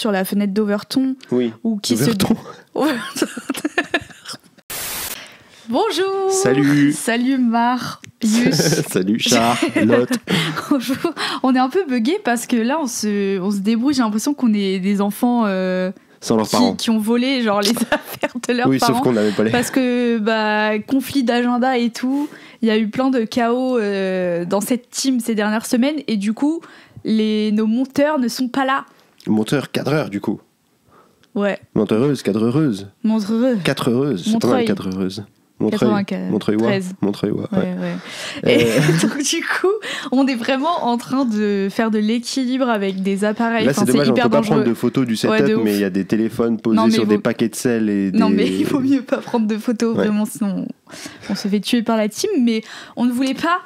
sur la fenêtre d'Overton. Oui, Ou qui Overton. Bonjour. Salut Marius. Salut Charlotte. Bonjour. On est un peu buggés parce que là, on se débrouille. J'ai l'impression qu'on est des enfants Sans leurs parents. qui ont volé genre les affaires de leurs Oui, parents. sauf qu'on n'avait pas les... Parce que, conflit d'agenda et tout, il y a eu plein de chaos dans cette team ces dernières semaines. Et du coup, nos monteurs ne sont pas là. Monteur, cadreur du coup. Ouais. Monteureuse, cadrereuse. Montreux. Quatre heureuses. C'est pas mal, Montreuil. quatre heureuses. 84, Montreuil-Ouah. 13. Montreuil-Ouah, ouais. Ouais. Et donc, du coup, on est vraiment en train de faire de l'équilibre avec des appareils. Là, c'est dommage, on ne peut pas prendre de photos du setup, de ouf. mais il y a des téléphones posés sur des paquets de sel et des... Non, mais il vaut mieux pas prendre de photos, vraiment, sinon on se fait tuer par la team. Mais on ne voulait pas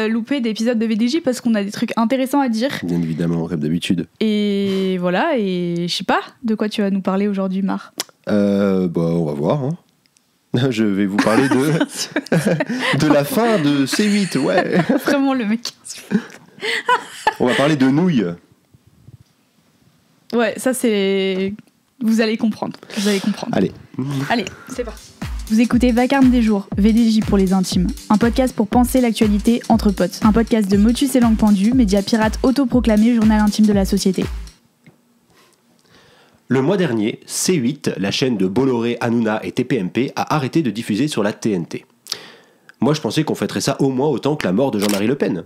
louper d'épisodes de VDJ parce qu'on a des trucs intéressants à dire. Bien évidemment, comme d'habitude. Et voilà, et je sais pas de quoi tu vas nous parler aujourd'hui, Mar. On va voir, hein. Je vais vous parler de la fin de C8, ouais. Vraiment le mec. On va parler de nouilles. Ouais, ça c'est... Vous allez comprendre. Allez, c'est parti. Vous écoutez Vacarme des jours, VDJ pour les intimes. Un podcast pour penser l'actualité entre potes. Un podcast de Motus et Langue Pendue, média pirate autoproclamé journal intime de la société. le mois dernier, C8, la chaîne de Bolloré, Hanouna et TPMP, a arrêté de diffuser sur la TNT. Moi, je pensais qu'on fêterait ça au moins autant que la mort de Jean-Marie Le Pen.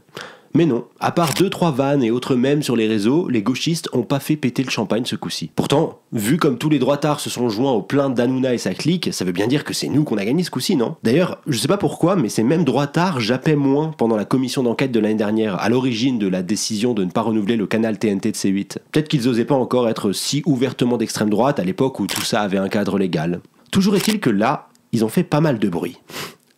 Mais non, à part 2-3 vannes et autres mèmes sur les réseaux, les gauchistes ont pas fait péter le champagne ce coup-ci. Pourtant, vu comme tous les droitards se sont joints aux plaintes d'Hanouna et sa clique, ça veut bien dire que c'est nous qu'on a gagné ce coup-ci, non ? D'ailleurs, je sais pas pourquoi, mais ces mêmes droitards jappaient moins pendant la commission d'enquête de l'année dernière, à l'origine de la décision de ne pas renouveler le canal TNT de C8. Peut-être qu'ils osaient pas encore être si ouvertement d'extrême droite à l'époque où tout ça avait un cadre légal. Toujours est-il que là, ils ont fait pas mal de bruit.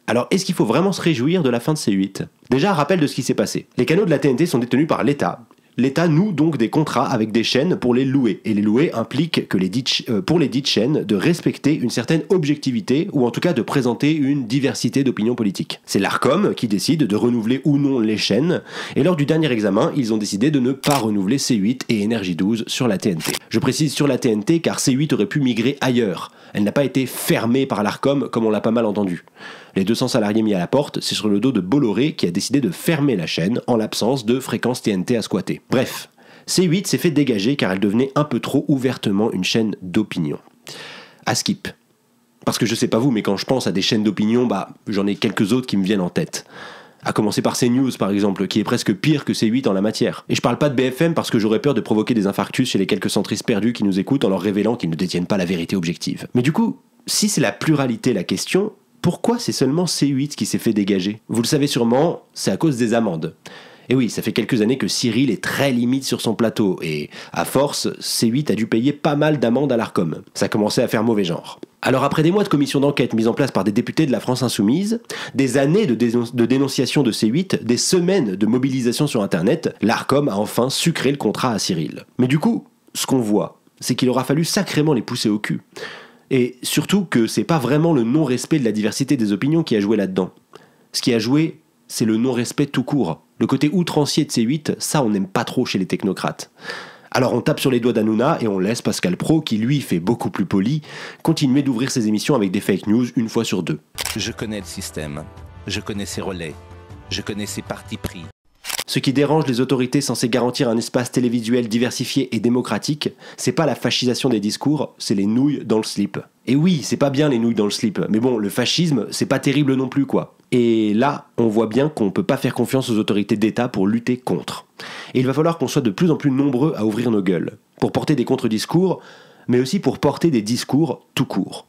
Alors, est-ce qu'il faut vraiment se réjouir de la fin de C8 ? Déjà, un rappel de ce qui s'est passé. Les canaux de la TNT sont détenus par l'État. L'État noue donc des contrats avec des chaînes pour les louer. Et les louer implique que pour les dites chaînes de respecter une certaine objectivité ou en tout cas de présenter une diversité d'opinions politiques. C'est l'Arcom qui décide de renouveler ou non les chaînes. Et lors du dernier examen, ils ont décidé de ne pas renouveler C8 et Énergie 12 sur la TNT. Je précise sur la TNT car C8 aurait pu migrer ailleurs. Elle n'a pas été fermée par l'Arcom comme on l'a pas mal entendu. Les 200 salariés mis à la porte, c'est sur le dos de Bolloré qui a décidé de fermer la chaîne en l'absence de fréquences TNT à squatter. Bref, C8 s'est fait dégager car elle devenait un peu trop ouvertement une chaîne d'opinion. À skip. Parce que je sais pas vous, mais quand je pense à des chaînes d'opinion, j'en ai quelques autres qui me viennent en tête. À commencer par CNews par exemple, qui est presque pire que C8 en la matière. Et je parle pas de BFM parce que j'aurais peur de provoquer des infarctus chez les quelques centristes perdus qui nous écoutent en leur révélant qu'ils ne détiennent pas la vérité objective. Mais du coup, si c'est la pluralité la question, pourquoi c'est seulement C8 qui s'est fait dégager ? Vous le savez sûrement, c'est à cause des amendes. Et oui, ça fait quelques années que Cyril est très limite sur son plateau, et à force, C8 a dû payer pas mal d'amendes à l'Arcom. Ça commençait à faire mauvais genre. Alors après des mois de commission d'enquête mises en place par des députés de la France Insoumise, des années de dénonciation de C8, des semaines de mobilisation sur Internet, l'Arcom a enfin sucré le contrat à Cyril. Mais du coup, ce qu'on voit, c'est qu'il aura fallu sacrément les pousser au cul. Et surtout que c'est pas vraiment le non-respect de la diversité des opinions qui a joué là-dedans. Ce qui a joué, c'est le non-respect tout court. Le côté outrancier de C8, ça on n'aime pas trop chez les technocrates. Alors on tape sur les doigts d'Hanouna et on laisse Pascal Praud, qui lui fait beaucoup plus poli, continuer d'ouvrir ses émissions avec des fake news une fois sur deux. Je connais le système, je connais ses relais, je connais ses partis pris. Ce qui dérange les autorités censées garantir un espace télévisuel diversifié et démocratique, c'est pas la fascisation des discours, c'est les nouilles dans le slip. Et oui, c'est pas bien les nouilles dans le slip, mais bon, le fascisme, c'est pas terrible non plus quoi. Et là, on voit bien qu'on peut pas faire confiance aux autorités d'État pour lutter contre. Et il va falloir qu'on soit de plus en plus nombreux à ouvrir nos gueules, pour porter des contre-discours, mais aussi pour porter des discours tout court.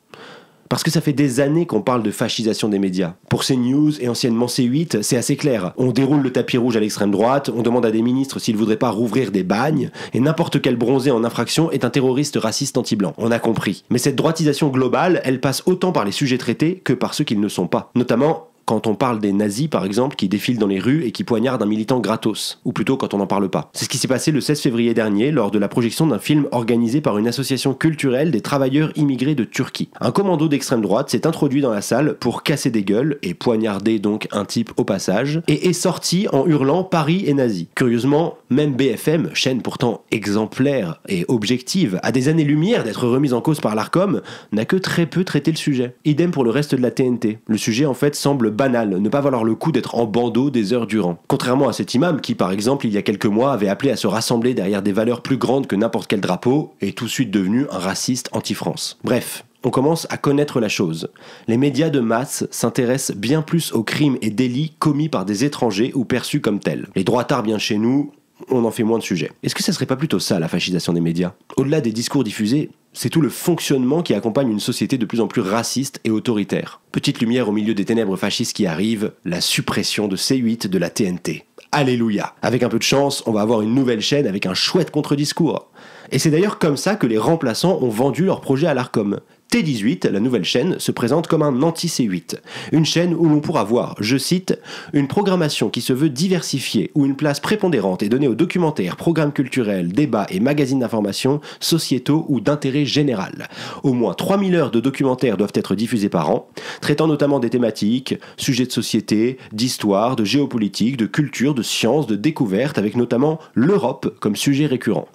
Parce que ça fait des années qu'on parle de fascisation des médias. Pour CNews et anciennement C8, c'est assez clair. On déroule le tapis rouge à l'extrême droite, on demande à des ministres s'ils voudraient pas rouvrir des bagnes, et n'importe quel bronzé en infraction est un terroriste raciste anti-blanc. On a compris. Mais cette droitisation globale, elle passe autant par les sujets traités que par ceux qui ne le sont pas. Notamment quand on parle des nazis par exemple qui défilent dans les rues et qui poignardent un militant gratos, ou plutôt quand on n'en parle pas. C'est ce qui s'est passé le 16 février dernier lors de la projection d'un film organisé par une association culturelle des travailleurs immigrés de Turquie. Un commando d'extrême droite s'est introduit dans la salle pour casser des gueules et poignarder donc un type au passage, et est sorti en hurlant « Paris est nazi ». Curieusement, même BFM, chaîne pourtant exemplaire et objective, à des années-lumière d'être remise en cause par l'Arcom, n'a que très peu traité le sujet. Idem pour le reste de la TNT. Le sujet en fait semble banal, ne pas valoir le coup d'être en bandeau des heures durant. Contrairement à cet imam qui par exemple il y a quelques mois avait appelé à se rassembler derrière des valeurs plus grandes que n'importe quel drapeau, et tout de suite devenu un raciste anti-France. Bref. On commence à connaître la chose. Les médias de masse s'intéressent bien plus aux crimes et délits commis par des étrangers ou perçus comme tels. Les droitards bien chez nous, on en fait moins de sujets. Est-ce que ça serait pas plutôt ça la fascisation des médias ? Au-delà des discours diffusés, c'est tout le fonctionnement qui accompagne une société de plus en plus raciste et autoritaire. Petite lumière au milieu des ténèbres fascistes qui arrivent, la suppression de C8 de la TNT. Alléluia. Avec un peu de chance, on va avoir une nouvelle chaîne avec un chouette contre-discours. Et c'est d'ailleurs comme ça que les remplaçants ont vendu leur projet à l'Arcom. T18, la nouvelle chaîne, se présente comme un anti-C8. Une chaîne où l'on pourra voir, je cite, « une programmation qui se veut diversifiée, où une place prépondérante est donnée aux documentaires, programmes culturels, débats et magazines d'information, sociétaux ou d'intérêt général. Au moins 3000 heures de documentaires doivent être diffusées par an, traitant notamment des thématiques, sujets de société, d'histoire, de géopolitique, de culture, de sciences, de découverte, avec notamment l'Europe comme sujet récurrent.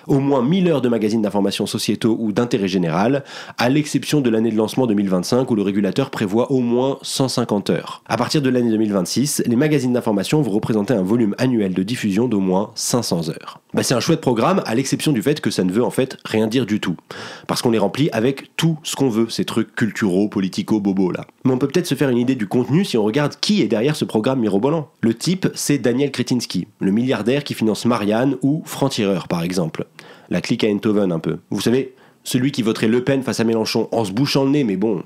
Au moins 1000 heures de magazines d'information sociétaux ou d'intérêt général, à l'exception de l'année de lancement 2025 où le régulateur prévoit au moins 150 heures. À partir de l'année 2026, les magazines d'information vont représenter un volume annuel de diffusion d'au moins 500 heures. C'est un chouette programme, à l'exception du fait que ça ne veut en fait rien dire du tout. Parce qu'on les remplit avec tout ce qu'on veut, ces trucs culturaux, politico, bobos là. Mais on peut peut-être se faire une idée du contenu si on regarde qui est derrière ce programme mirobolant. Le type, c'est Daniel Kretinsky, le milliardaire qui finance Marianne ou Franc-Tireur par exemple. La clique à Eindhoven un peu. Vous savez, celui qui voterait Le Pen face à Mélenchon en se bouchant le nez, mais bon,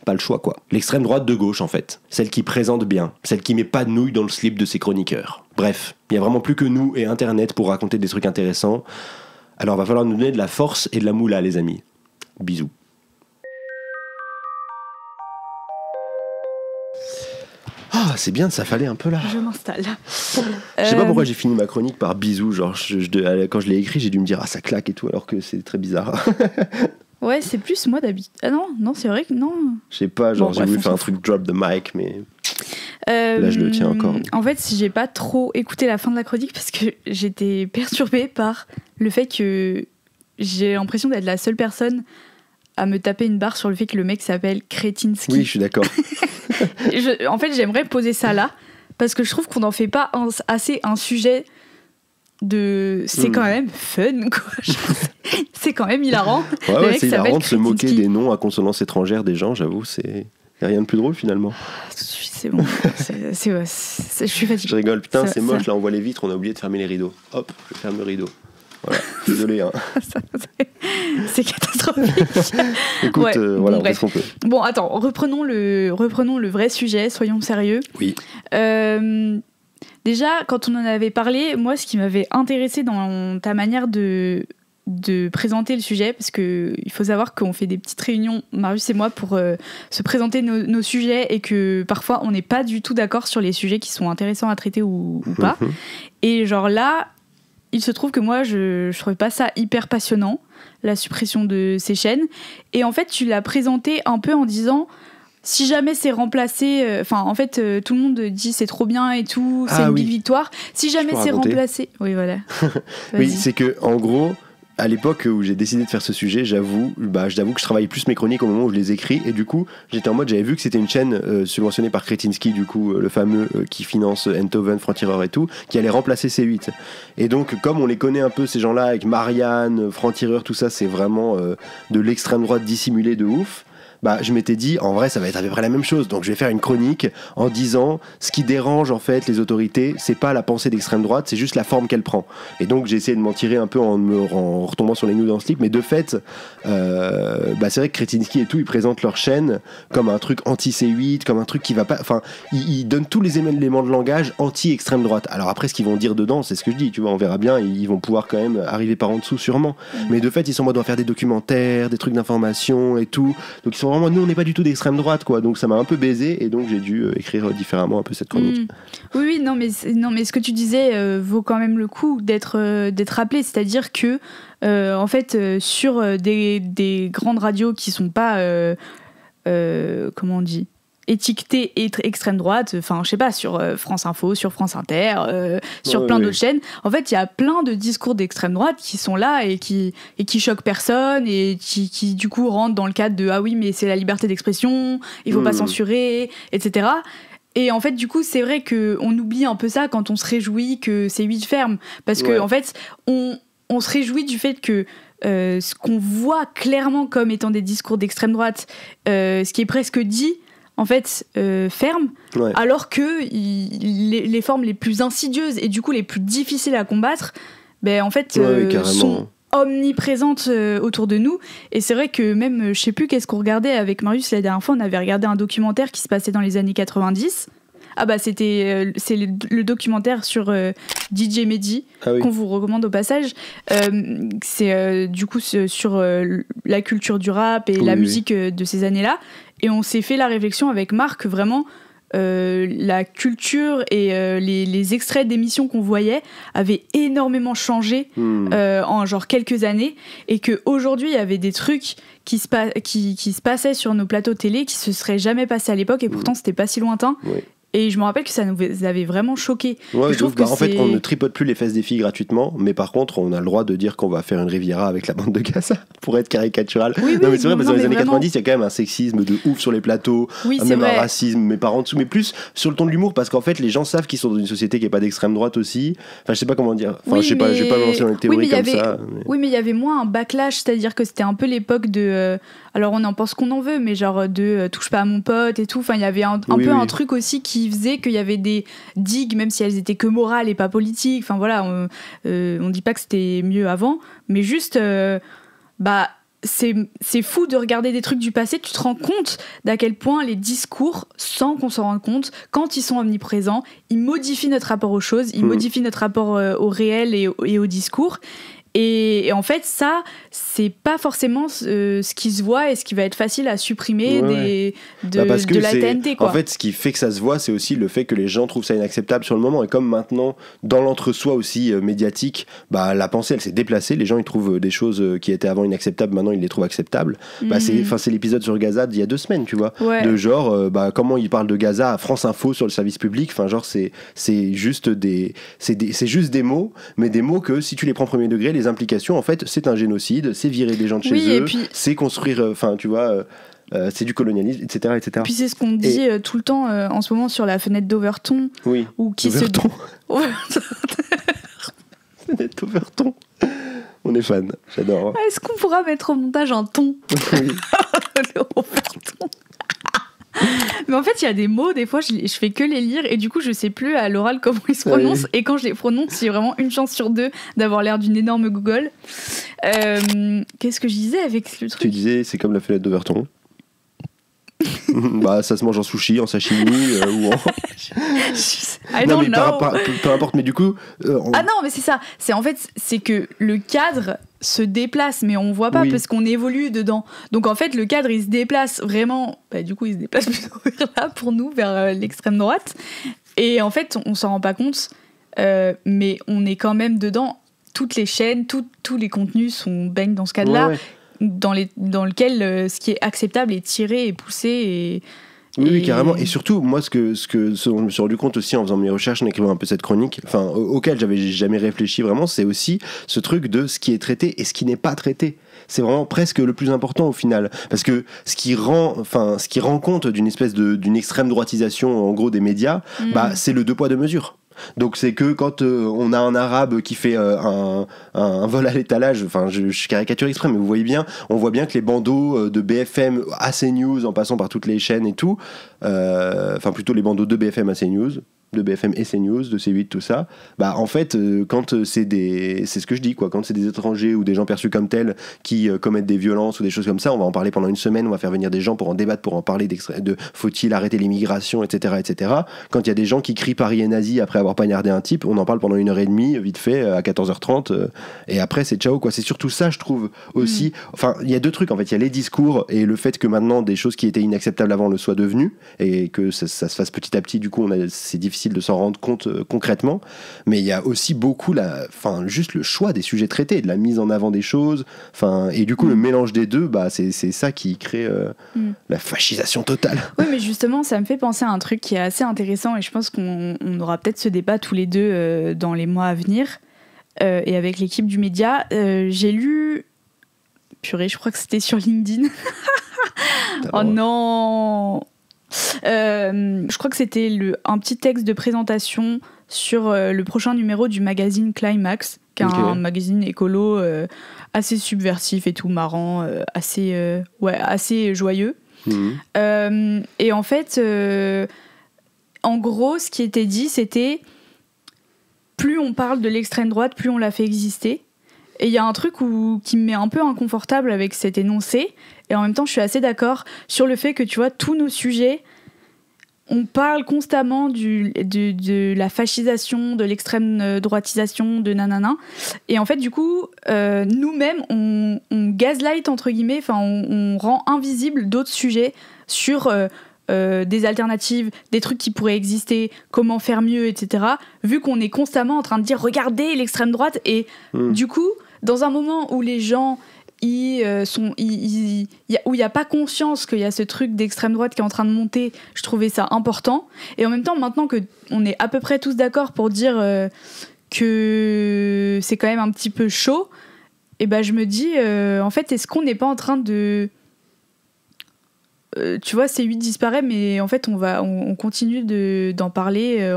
pas le choix quoi. L'extrême droite de gauche en fait. Celle qui présente bien, celle qui met pas de nouilles dans le slip de ses chroniqueurs. Bref, il y a vraiment plus que nous et Internet pour raconter des trucs intéressants. Alors va falloir nous donner de la force et de la moula les amis. Bisous. Ah, c'est bien, ça fallait un peu là. Je m'installe. Je sais pas pourquoi j'ai fini ma chronique par bisous. Genre, quand je l'ai écrit, j'ai dû me dire ah ça claque et tout, alors que c'est très bizarre. Ouais, c'est plus moi d'habitude. Ah non, c'est vrai que non. Je sais pas, genre j'ai voulu faire un truc drop the mic, mais là je le tiens encore. En fait, j'ai pas trop écouté la fin de la chronique parce que j'étais perturbée par le fait que j'ai l'impression d'être la seule personne à me taper une barre sur le fait que le mec s'appelle Kretinsky. Oui, je suis d'accord. En fait, j'aimerais poser ça là, parce que je trouve qu'on n'en fait pas assez un sujet de... C'est quand même fun, quoi. C'est quand même hilarant. Ouais, c'est hilarant de se moquer des noms à consonance étrangère des gens, j'avoue, c'est... Y a rien de plus drôle finalement. C'est bon, je suis fatiguée. Je rigole, putain, c'est moche, là on voit les vitres, on a oublié de fermer les rideaux. Hop, je ferme le rideau. Voilà, désolé. Hein. C'est catastrophique. Écoute, ouais, voilà, on fait ce qu'on peut. Bon, attends, reprenons le vrai sujet, soyons sérieux. Oui. Déjà, quand on en avait parlé, moi, ce qui m'avait intéressé dans ta manière de présenter le sujet, parce qu'il faut savoir qu'on fait des petites réunions, Marius et moi, pour se présenter nos sujets, et que parfois, on n'est pas du tout d'accord sur les sujets qui sont intéressants à traiter ou pas. Et genre là... Il se trouve que moi, je trouvais pas ça hyper passionnant, la suppression de ces chaînes. Et en fait, tu l'as présenté un peu en disant, si jamais c'est remplacé... en fait, tout le monde dit c'est trop bien et tout, c'est une big victoire. Si jamais c'est remplacé... Oui, voilà. Oui, c'est que en gros... À l'époque où j'ai décidé de faire ce sujet, j'avoue que je travaillais plus mes chroniques au moment où je les écris, et du coup j'étais en mode, j'avais vu que c'était une chaîne subventionnée par Kretinsky, du coup le fameux qui finance Eindhoven, Franc-Tireur et tout, qui allait remplacer C8. Et donc comme on les connaît un peu ces gens-là avec Marianne, Franc-Tireur, tout ça, c'est vraiment de l'extrême droite dissimulée de ouf. Je m'étais dit, en vrai, ça va être à peu près la même chose. Donc, je vais faire une chronique en disant ce qui dérange, en fait, les autorités, c'est pas la pensée d'extrême droite, c'est juste la forme qu'elle prend. Et donc, j'ai essayé de m'en tirer un peu en retombant sur les nouilles dans le slip. Mais de fait, c'est vrai que Kretinsky et tout, ils présentent leur chaîne comme un truc anti-C8, comme un truc qui va pas... Enfin, ils donnent tous les éléments de langage anti-extrême droite. Alors après, ce qu'ils vont dire dedans, c'est ce que je dis, tu vois, on verra bien. Ils vont pouvoir quand même arriver par en dessous, sûrement. Mais de fait, ils sont en mode, on va faire des documentaires, des trucs d'information et tout. Donc, ils sont faut vraiment, nous on n'est pas du tout d'extrême droite, quoi. Donc ça m'a un peu baisé et donc j'ai dû écrire différemment un peu cette chronique. Oui, non, mais ce que tu disais vaut quand même le coup d'être rappelé, c'est-à-dire que en fait sur des grandes radios qui sont pas comment on dit, étiquetée extrême droite, enfin je sais pas, sur France Info, sur France Inter, sur plein d'autres chaînes, en fait il y a plein de discours d'extrême droite qui sont là et qui choquent personne et qui du coup rentrent dans le cadre de ah oui mais c'est la liberté d'expression, il faut pas censurer, etc. Et en fait, du coup, c'est vrai qu'on oublie un peu ça quand on se réjouit que C8 ferme. Parce que, en fait, on se réjouit du fait que ce qu'on voit clairement comme étant des discours d'extrême droite, ce qui est presque dit, en fait, ferme, alors que les formes les plus insidieuses et du coup les plus difficiles à combattre, ben, en fait, sont omniprésentes autour de nous. Et c'est vrai que même, je sais plus qu'est-ce qu'on regardait avec Marius la dernière fois, on avait regardé un documentaire qui se passait dans les années 90. Ah bah c'est le documentaire sur DJ Mehdi qu'on vous recommande au passage. C'est du coup sur la culture du rap et la musique de ces années-là. Et on s'est fait la réflexion avec Marc, vraiment, la culture et les extraits d'émissions qu'on voyait avaient énormément changé en genre quelques années, et qu'aujourd'hui il y avait des trucs qui se passaient sur nos plateaux télé qui se seraient jamais passés à l'époque, et pourtant c'était pas si lointain. Et je me rappelle que ça nous avait vraiment choqué. Je trouve en fait, on ne tripote plus les fesses des filles gratuitement, mais par contre, on a le droit de dire qu'on va faire une Riviera avec la bande de Gaza, pour être caricatural. Oui, non, mais c'est vrai, parce que dans les années vraiment. 90, il y a quand même un sexisme de ouf sur les plateaux, même un racisme, mais par en dessous, mais plus sur le ton de l'humour, parce qu'en fait, les gens savent qu'ils sont dans une société qui n'est pas d'extrême droite aussi. Enfin, je sais pas comment dire. Enfin, je vais pas me lancer dans une théorie comme ça. Oui, mais il y avait moins un backlash, c'est-à-dire que c'était un peu l'époque de. Alors, on en pense qu'on en veut, mais genre de touche pas à mon pote et tout. Enfin, il y avait un peu un truc aussi qui faisait qu'il y avait des digues, même si elles étaient que morales et pas politiques. Enfin voilà, on dit pas que c'était mieux avant, mais juste, c'est fou de regarder des trucs du passé. Tu te rends compte d'à quel point les discours, sans qu'on s'en rende compte, quand ils sont omniprésents, ils modifient notre rapport aux choses, ils modifient notre rapport au réel et au discours. Et en fait, ça, c'est pas forcément ce qui se voit et ce qui va être facile à supprimer de la TNT, quoi. En fait, ce qui fait que ça se voit, c'est aussi le fait que les gens trouvent ça inacceptable sur le moment. Et comme maintenant, dans l'entre-soi aussi médiatique, la pensée, elle s'est déplacée. Les gens, ils trouvent des choses qui étaient avant inacceptables, maintenant, ils les trouvent acceptables. C'est l'épisode sur Gaza d'il y a 2 semaines, tu vois. De genre, comment ils parlent de Gaza à France Info sur le service public. Enfin, genre, c'est juste des mots, mais des mots que si tu les prends premier degré, les implications, en fait, c'est un génocide, c'est virer des gens de chez eux, c'est construire, tu vois, c'est du colonialisme, etc., etc. Puis c'est ce qu'on dit tout le temps en ce moment sur la fenêtre d'Overton. Oui. Ou qui Overton. Fenêtre d'Overton. On est fan, j'adore. Est-ce qu'on pourra mettre au montage un ton? Oui. Overton. Mais en fait, il y a des mots, des fois, je fais que les lire et du coup, je sais plus à l'oral comment ils se prononcent. Et quand je les prononce, j'ai vraiment une chance sur 2 d'avoir l'air d'une énorme Google. Qu'est-ce que je disais avec le truc? Tu disais, c'est comme la fenêtre d'Overton. Ça se mange en sushi, en sashimi ou en. Non, mais peu importe, mais du coup. Ah non, mais c'est ça. C'est que le cadre se déplace, mais on voit pas parce qu'on évolue dedans. Donc en fait, le cadre il se déplace vraiment. Du coup, il se déplace plutôt vers là pour nous, vers l'extrême droite. Et en fait, on s'en rend pas compte, mais on est quand même dedans. Toutes les chaînes, tous les contenus baignent dans ce cadre-là. Dans lequel ce qui est acceptable est tiré et poussé Oui, carrément. Et surtout, moi, ce dont je me suis rendu compte aussi en faisant mes recherches, en écrivant un peu cette chronique, auquel j'avais jamais réfléchi vraiment, c'est aussi ce truc de ce qui est traité et ce qui n'est pas traité. C'est vraiment presque le plus important au final, parce que ce qui rend compte d'une espèce d'une extrême droitisation en gros des médias, c'est le 2 poids 2 mesures. Donc c'est que quand on a un arabe qui fait un vol à l'étalage, enfin je caricature exprès, mais vous voyez bien, on voit bien que les bandeaux de BFM à CNews, en passant par toutes les chaînes et tout, plutôt les bandeaux de BFM à CNews, de BFM et CNews, de C8, tout ça, bah en fait, quand c'est ce que je dis, quoi, quand c'est des étrangers ou des gens perçus comme tels qui commettent des violences ou des choses comme ça, on va en parler pendant une semaine, on va faire venir des gens pour en débattre, pour en parler de faut-il arrêter l'immigration, etc., etc. Quand il y a des gens qui crient Paris est nazi après avoir poignardé un type, on en parle pendant 1h30, vite fait, à 14h30, et après c'est ciao, quoi. C'est surtout ça, je trouve, aussi. Enfin, il y a deux trucs, en fait. Il y a les discours et le fait que maintenant, des choses qui étaient inacceptables avant le soient devenues, et que ça se fasse petit à petit, du coup, c'est difficile de s'en rendre compte concrètement. Mais il y a aussi beaucoup, juste le choix des sujets traités, de la mise en avant des choses, et du coup, le mélange des deux, bah, c'est ça qui crée la fascisation totale. Oui, mais justement, ça me fait penser à un truc qui est assez intéressant, et je pense qu'on aura peut-être ce débat tous les deux dans les mois à venir, et avec l'équipe du média. J'ai lu... Purée, je crois que c'était sur LinkedIn. Oh non. Je crois que c'était un petit texte de présentation sur le prochain numéro du magazine Climax, qui est un magazine écolo assez subversif et tout, marrant, assez joyeux. Et en fait, en gros, ce qui était dit, c'était plus on parle de l'extrême droite, plus on la fait exister. Et il y a un truc qui me met un peu inconfortable avec cet énoncé, et en même temps je suis assez d'accord sur le fait que, tu vois, tous nos sujets, on parle constamment de la fascisation, de l'extrême droitisation, de nanana, et en fait du coup nous-mêmes on gaslight entre guillemets, enfin on rend invisible d'autres sujets sur des alternatives, des trucs qui pourraient exister, comment faire mieux, etc. Vu qu'on est constamment en train de dire regardez l'extrême droite, et du coup dans un moment où les gens où il n'y a pas conscience qu'il y a ce truc d'extrême droite qui est en train de monter, je trouvais ça important. Et en même temps, maintenant qu'on est à peu près tous d'accord pour dire que c'est quand même un petit peu chaud, et ben je me dis, en fait, est-ce qu'on n'est pas en train de... tu vois, C8 disparaît, mais en fait, on continue d'en parler.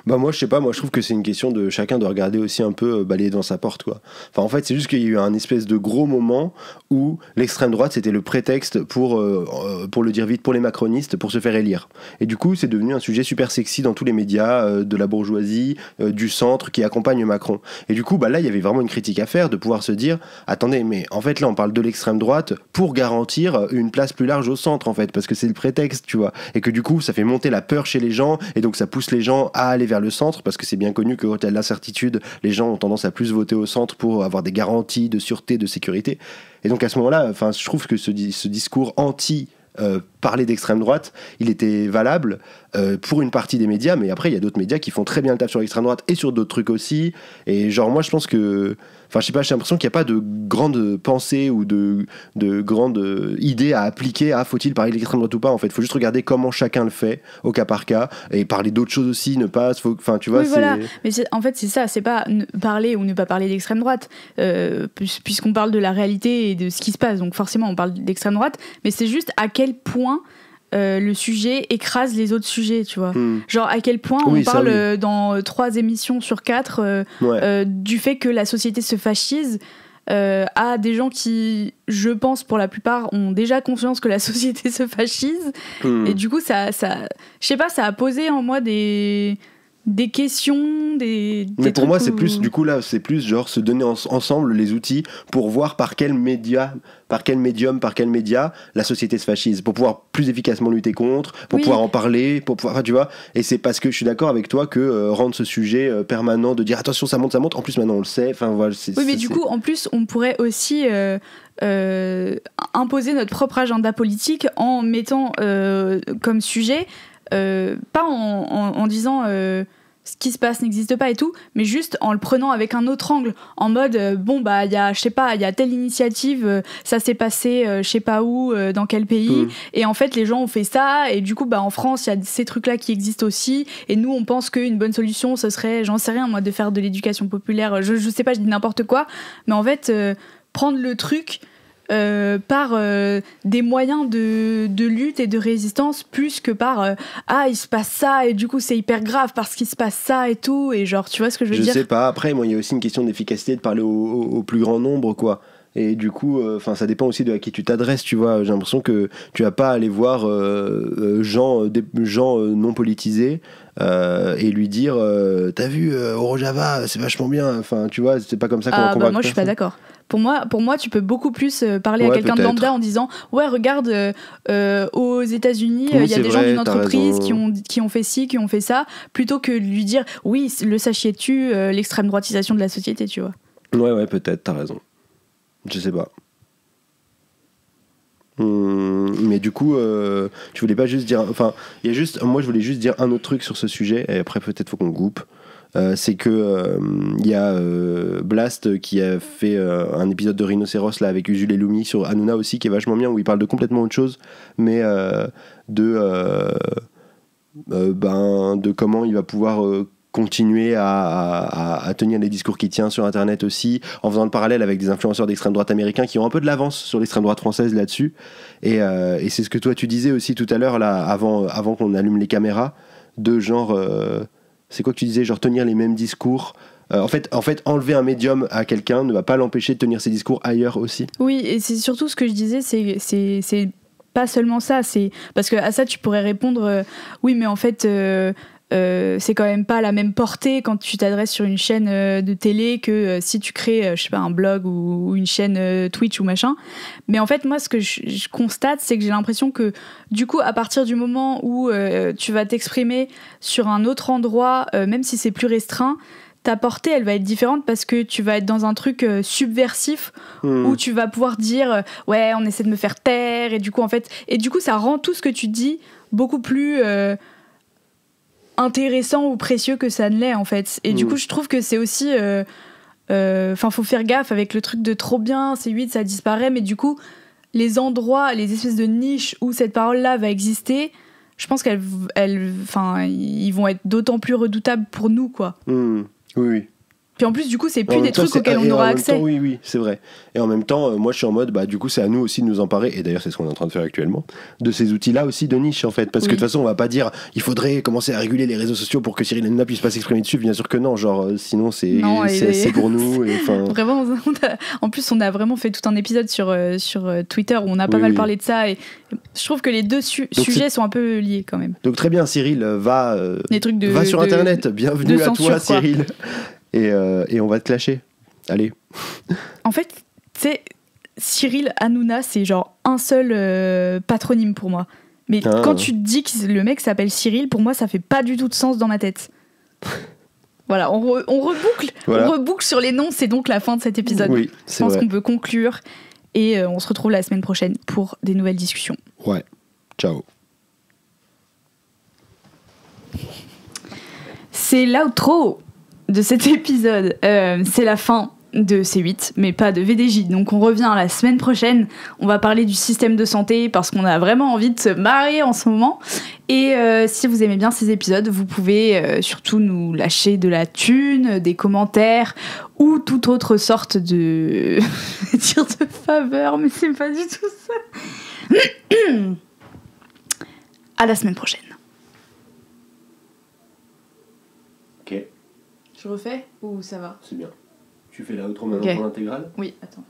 Bah moi je sais pas, moi je trouve que c'est une question de chacun de regarder aussi un peu balayer devant sa porte, quoi. Enfin en fait c'est juste qu'il y a eu un espèce de gros moment où l'extrême droite c'était le prétexte pour le dire vite, pour les macronistes, pour se faire élire. Et du coup c'est devenu un sujet super sexy dans tous les médias de la bourgeoisie, du centre qui accompagne Macron. Et du coup bah là il y avait vraiment une critique à faire, de pouvoir se dire attendez, mais en fait là on parle de l'extrême droite pour garantir une place plus large au centre, en fait, parce que c'est le prétexte, tu vois, et que du coup ça fait monter la peur chez les gens, et donc ça pousse les gens à aller vers le centre, parce que c'est bien connu que quand il y a de l'incertitude, les gens ont tendance à plus voter au centre pour avoir des garanties de sûreté, de sécurité. Et donc à ce moment-là, enfin, je trouve que ce discours anti parler d'extrême droite, il était valable pour une partie des médias, mais après il y a d'autres médias qui font très bien le taf sur l'extrême droite et sur d'autres trucs aussi. Et genre moi je pense que, enfin je sais pas, j'ai l'impression qu'il n'y a pas de grande pensée ou de grande idée à appliquer à faut-il parler d'extrême droite ou pas. En fait, il faut juste regarder comment chacun le fait au cas par cas et parler d'autres choses aussi, ne pas, enfin tu vois. Oui, voilà. Mais en fait c'est ça, c'est pas parler ou ne pas parler d'extrême droite, puisqu'on parle de la réalité et de ce qui se passe, donc forcément on parle d'extrême droite, mais c'est juste à quel point le sujet écrase les autres sujets, tu vois. Genre à quel point on parle dans 3 émissions sur 4 du fait que la société se fascise, à des gens qui, je pense pour la plupart, ont déjà conscience que la société se fascise. Et du coup ça je sais pas, ça a posé en moi des questions, des mais pour moi c'est plus, du coup là c'est plus genre se donner ensemble les outils pour voir par quel média, par quel médium, par quel média la société se fascise, pour pouvoir plus efficacement lutter contre, pour pouvoir en parler, pour pouvoir, tu vois. Et c'est parce que je suis d'accord avec toi que rendre ce sujet permanent, de dire attention ça monte, en plus maintenant on le sait, enfin voilà. Oui mais du coup en plus on pourrait aussi imposer notre propre agenda politique en mettant comme sujet pas en disant ce qui se passe n'existe pas et tout, mais juste en le prenant avec un autre angle, en mode bon bah il y a, je sais pas, il y a telle initiative, ça s'est passé je sais pas où, dans quel pays, et en fait les gens ont fait ça, et du coup bah en France il y a ces trucs là qui existent aussi, et nous on pense qu'une bonne solution ce serait, j'en sais rien moi, de faire de l'éducation populaire, je sais pas, je dis n'importe quoi, mais en fait prendre le truc par des moyens de lutte et de résistance, plus que par il se passe ça et du coup c'est hyper grave parce qu'il se passe ça et tout, et genre tu vois ce que je veux dire. Je sais pas, après moi il y a aussi une question d'efficacité, de parler au plus grand nombre, quoi. Et du coup, ça dépend aussi de à qui tu t'adresses, tu vois. J'ai l'impression que tu vas pas aller voir des gens non politisés et lui dire t'as vu Orojava, c'est vachement bien. Enfin, tu vois, c'est pas comme ça qu'on va convaincre. Moi, je suis pas d'accord. Pour moi, tu peux beaucoup plus parler à Ouais, quelqu'un de peut-être. lambda en disant ouais, regarde, aux États-Unis, Oui, il y a c'est des vrai, gens d'une t'as entreprise raison. qui ont fait ci, qui ont fait ça, plutôt que de lui dire oui, le sachiez-tu, l'extrême droitisation de la société, tu vois. Ouais, peut-être, t'as raison. Je sais pas. Mais du coup, tu voulais pas juste dire. Enfin, il y a juste. Moi, je voulais juste dire un autre truc sur ce sujet, et après, peut-être faut qu'on coupe. C'est que il y a Blast qui a fait un épisode de Rhinocéros là avec Usul et Lumi sur Hanouna aussi, qui est vachement bien, où il parle de complètement autre chose, mais de comment il va pouvoir continuer à tenir les discours qu'il tient sur internet aussi, en faisant le parallèle avec des influenceurs d'extrême droite américains qui ont un peu de l'avance sur l'extrême droite française là-dessus. Et c'est ce que toi tu disais aussi tout à l'heure là, avant qu'on allume les caméras, de genre c'est quoi que tu disais, genre tenir les mêmes discours. En fait, enlever un médium à quelqu'un ne va pas l'empêcher de tenir ses discours ailleurs aussi. Oui, et c'est surtout ce que je disais, c'est pas seulement ça, c'est parce que à ça tu pourrais répondre oui, mais en fait c'est quand même pas la même portée quand tu t'adresses sur une chaîne de télé que si tu crées je sais pas, un blog ou une chaîne Twitch ou machin. Mais en fait moi ce que je constate, c'est que j'ai l'impression que du coup à partir du moment où tu vas t'exprimer sur un autre endroit, même si c'est plus restreint, ta portée elle va être différente parce que tu vas être dans un truc subversif où tu vas pouvoir dire ouais, on essaie de me faire taire, et du coup ça rend tout ce que tu dis beaucoup plus intéressant ou précieux que ça ne l'est en fait. Et du coup je trouve que c'est aussi faut faire gaffe avec le truc de trop bien, C8 ça disparaît, mais du coup les endroits, les espèces de niches où cette parole là va exister, je pense ils vont être d'autant plus redoutables pour nous, quoi. Oui. Puis en plus, du coup, c'est En plus même des temps, trucs auxquels on aura accès. Oui, c'est vrai. Et en même temps, moi je suis en mode, du coup, c'est à nous aussi de nous emparer, et d'ailleurs, c'est ce qu'on est en train de faire actuellement, de ces outils-là aussi de niche, en fait. Parce que de toute façon, on va pas dire, il faudrait commencer à réguler les réseaux sociaux pour que Cyril Hanouna puisse pas s'exprimer dessus. Bien sûr que non, genre, sinon, c'est pour nous. Vraiment, en plus, on a vraiment fait tout un épisode sur Twitter où on a pas mal parlé de ça, et je trouve que les deux sujets sont un peu liés quand même. Donc, très bien, Cyril, va sur Internet. Bienvenue à toi, Cyril. Et on va te clasher. Allez. En fait, tu sais, Cyril Hanouna, c'est genre un seul patronyme pour moi. Mais quand tu te dis que le mec s'appelle Cyril, pour moi, ça fait pas du tout de sens dans ma tête. Voilà, on reboucle. Voilà. On reboucle sur les noms, c'est donc la fin de cet épisode. Oui, je pense qu'on peut conclure. Et on se retrouve la semaine prochaine pour des nouvelles discussions. Ouais. Ciao. C'est l'outro de cet épisode. C'est la fin de C8, mais pas de VDJ. Donc on revient la semaine prochaine. On va parler du système de santé parce qu'on a vraiment envie de se marrer en ce moment. Et si vous aimez bien ces épisodes, vous pouvez surtout nous lâcher de la thune, des commentaires ou toute autre sorte de dire de faveur, mais c'est pas du tout ça. À la semaine prochaine. Ok. Je refais ou ça va? C'est bien. Tu fais la outro maintenant pour l'intégrale? Oui, attends.